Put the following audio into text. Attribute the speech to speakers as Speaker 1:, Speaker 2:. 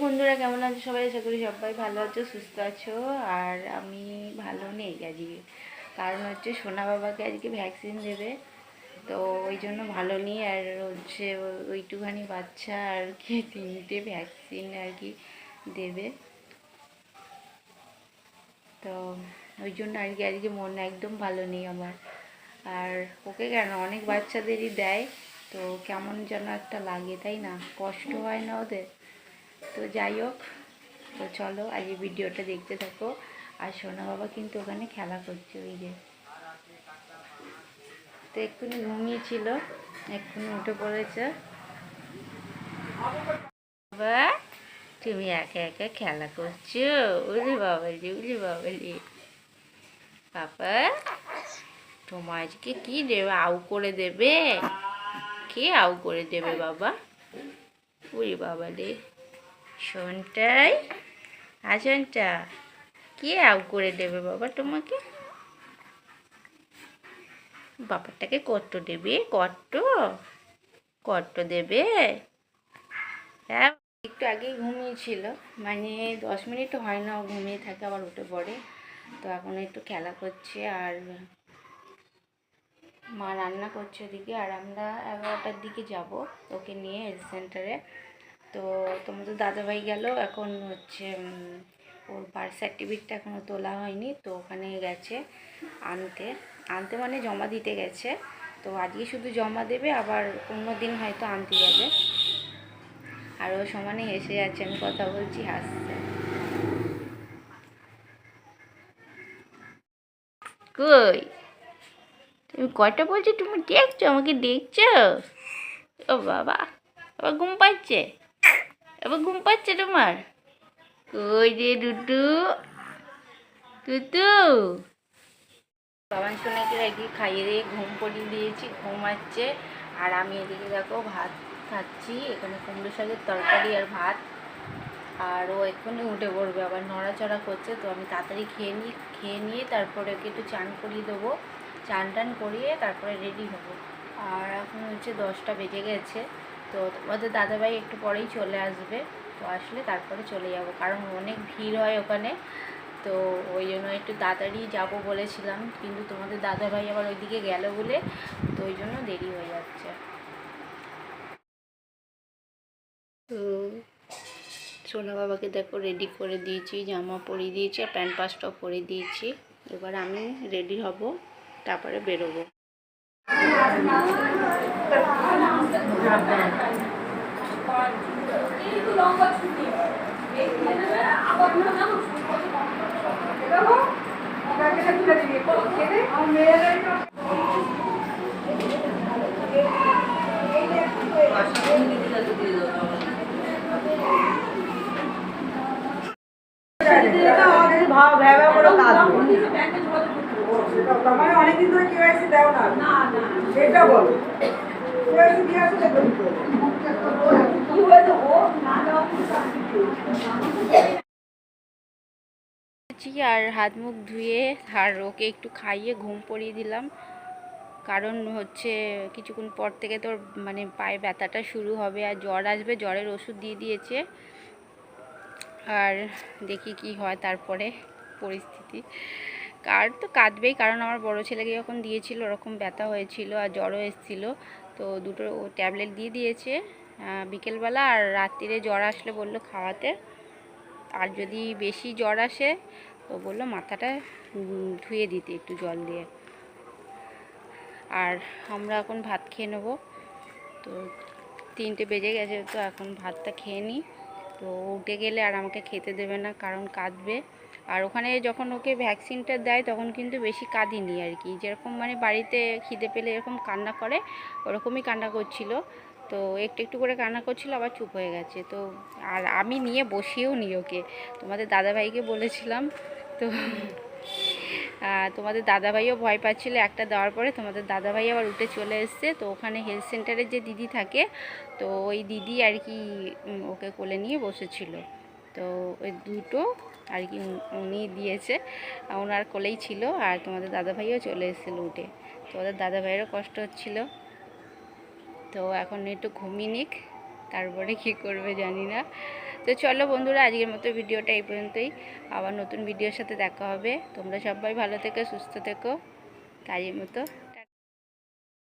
Speaker 1: বন্ধুরা কেমন আছো সবাই? আশা করি সবাই ভালো আছো, সুস্থ আছো। আর আমি ভালো নেই আজকে, কারণ হচ্ছে সোনা বাবাকে আজকে ভ্যাকসিন দেবে, তো ওই জন্য ভালো নেই। আর হচ্ছে ওইটুখানি বাচ্চা আর কি 3টে ভ্যাকসিন আর কি দেবে, তো ওই জন্য আর কি আজকে মন একদম ভালো নেই আমার। আর ওকে কেন, অনেক বাচ্চাদেরই দেয়, তো কেমন যেন একটা লাগে, তাই না? কষ্ট হয় না ওদের? তো যাই হোক, তো চলো আজ এই ভিডিওটা দেখতে থাকো। আর সোনা বাবা কিন্তু ওখানে খেলা করছে, ওই যে। তো এক্ষুনি ঘুমিয়েছিল, এক্ষুনি উঠে পড়েছে। বাবা, তুমি একা একা খেলা করছো? উলি বাবালি, উলি বাবালি। পাপা, তোমার আজকে কি দেবে? আউ করে দেবে? কে আউ করে দেবে বাবা? উলি বাবালি, শোনটাই আসনটা কে আউ করে দেবে বাবা তোমাকে? বাবারটাকে কত দেবে? কত কত দেবে? হ্যাঁ, একটু আগেই ঘুমিয়েছিল, মানে 10 মিনিটও হয় না, ঘুমিয়ে থাকে আবার উঠে পড়ে। তো এখন একটু খেলা করছে, আর মা রান্না করছে ওদিকে। আর আমরা 11টার দিকে যাব ওকে নিয়ে হেলথ সেন্টারে। তো তোমাদের দাদাভাই গেল, এখন হচ্ছে ওর বার্থ সার্টিফিকেটটা এখনও তোলা হয়নি, তো ওখানে গেছে আনতে। আনতে মানে জমা দিতে গেছে। তো আজকে শুধু জমা দেবে, আবার অন্য দিন হয়তো আনতে যাবে। আর ও সমানে হেসে যাচ্ছে, আমি কথা বলছি হাসছে। কই তুমি কয়টা বলছো? তুমি দেখছো, আমাকে দেখছো? ও বাবা, আবার ঘুম পাচ্ছে? আবার ঘুম পাচ্ছে তোমার? কই রে দুটু, টুটু। বাবান সোনাকে আর কি খাইয়ে দিয়ে ঘুম পড়িয়ে দিয়েছি, ঘুমাচ্ছে। আর আমি এদিকে দেখো ভাত খাচ্ছি, এখানে কুমড়ো শাকের তরকারি আর ভাত। আর ও এক্ষুনি উঠে পড়বে, আবার নড়াচড়া করছে, তো আমি তাড়াতাড়ি খেয়ে নিয়ে তারপরে ওকে একটু চান করিয়ে দেবো। চান টান করিয়ে তারপরে রেডি হবো। আর এখন হচ্ছে 10টা বেজে গেছে, তো তোমাদের দাদাভাই একটু পরেই চলে আসবে। তো আসলে তারপরে চলে যাব, কারণ অনেক ভিড় হয় ওখানে। তো ওই জন্য একটু তাড়াতাড়ি যাব বলেছিলাম, কিন্তু তোমাদের দাদাভাই আবার ওইদিকে গেল বলে, তো ওই জন্য দেরি হয়ে যাচ্ছে। তো সোনা বাবাকে দেখো রেডি করে দিয়েছি, জামা পরিয়ে দিয়েছি আর প্যান্ট পাসটাও পরিয়ে দিয়েছি। এবার আমি রেডি হব, তারপরে বেরোবো। অনেকদিন ধরে কেওয়াইসি দাও না, সেটা বলো। কেওয়াইসি দিয়ে আসো, কি হয়েছে ও না দাও। আর হাত মুখ ধুয়ে আর ওকে একটু খাইয়ে ঘুম পড়িয়ে দিলাম, কারণ হচ্ছে কিছুক্ষণ পর থেকে তোর মানে পায়ে ব্যথাটা শুরু হবে আর জ্বর আসবে। জ্বরের ওষুধ দিয়ে দিয়েছে, আর দেখি কি হয় তারপরে পরিস্থিতি। কার তো কাঁদবেই, কারণ আমার বড় ছেলেকে যখন দিয়েছিল ওরকম ব্যথা হয়েছিল আর জ্বরও এসেছিল। তো দুটো ট্যাবলেট দিয়ে দিয়েছে বিকেলবেলা, আর রাত্রিরে জ্বর আসলে বললো খাওয়াতে। আর যদি বেশি জ্বর আসে তো বললো মাথাটা ধুয়ে দিতে একটু জল দিয়ে। আর আমরা এখন ভাত খেয়ে নেবো। তো 3টে বেজে গেছে, তো এখন ভাতটা খেয়ে নিই। তো উঠে গেলে আর আমাকে খেতে দেবে না, কারণ কাঁদবে। আর ওখানে যখন ওকে ভ্যাকসিনটা দেয় তখন কিন্তু বেশি কাঁদিনি আর কি, যেরকম মানে বাড়িতে খিদে পেলে এরকম কান্না করে ওরকমই কান্না করছিল। তো একটু একটু করে কান্না করছিল, আবার চুপ হয়ে গেছে। তো আর আমি নিয়ে বসিয়েও নি ওকে, তোমাদের দাদাভাইকে বলেছিলাম। তো তোমাদের দাদাভাইও ভয় পাচ্ছিল একটা দেওয়ার পরে। তোমাদের দাদাভাই আবার উঠে চলে এসছে। তো ওখানে হেলথ সেন্টারের যে দিদি থাকে, তো ওই দিদি আর কি ওকে কোলে নিয়ে বসেছিল। তো ওই দুটো আর কি উনি দিয়েছে, ওনার কোলেই ছিল। আর তোমাদের দাদাভাইও চলে এসেছিলো উঠে, তোমাদের দাদাভাইয়েরও কষ্ট হচ্ছিল। তো এখন একটু ঘুমিয়ে নিক, তারপরে কী করবে জানি না। তো চলো বন্ধুরা, আজকের মতো ভিডিওটা এই পর্যন্তই। আবার নতুন ভিডিওর সাথে দেখা হবে। তোমরা সবাই ভালো থেকো, সুস্থ থেকো। কাজের মতো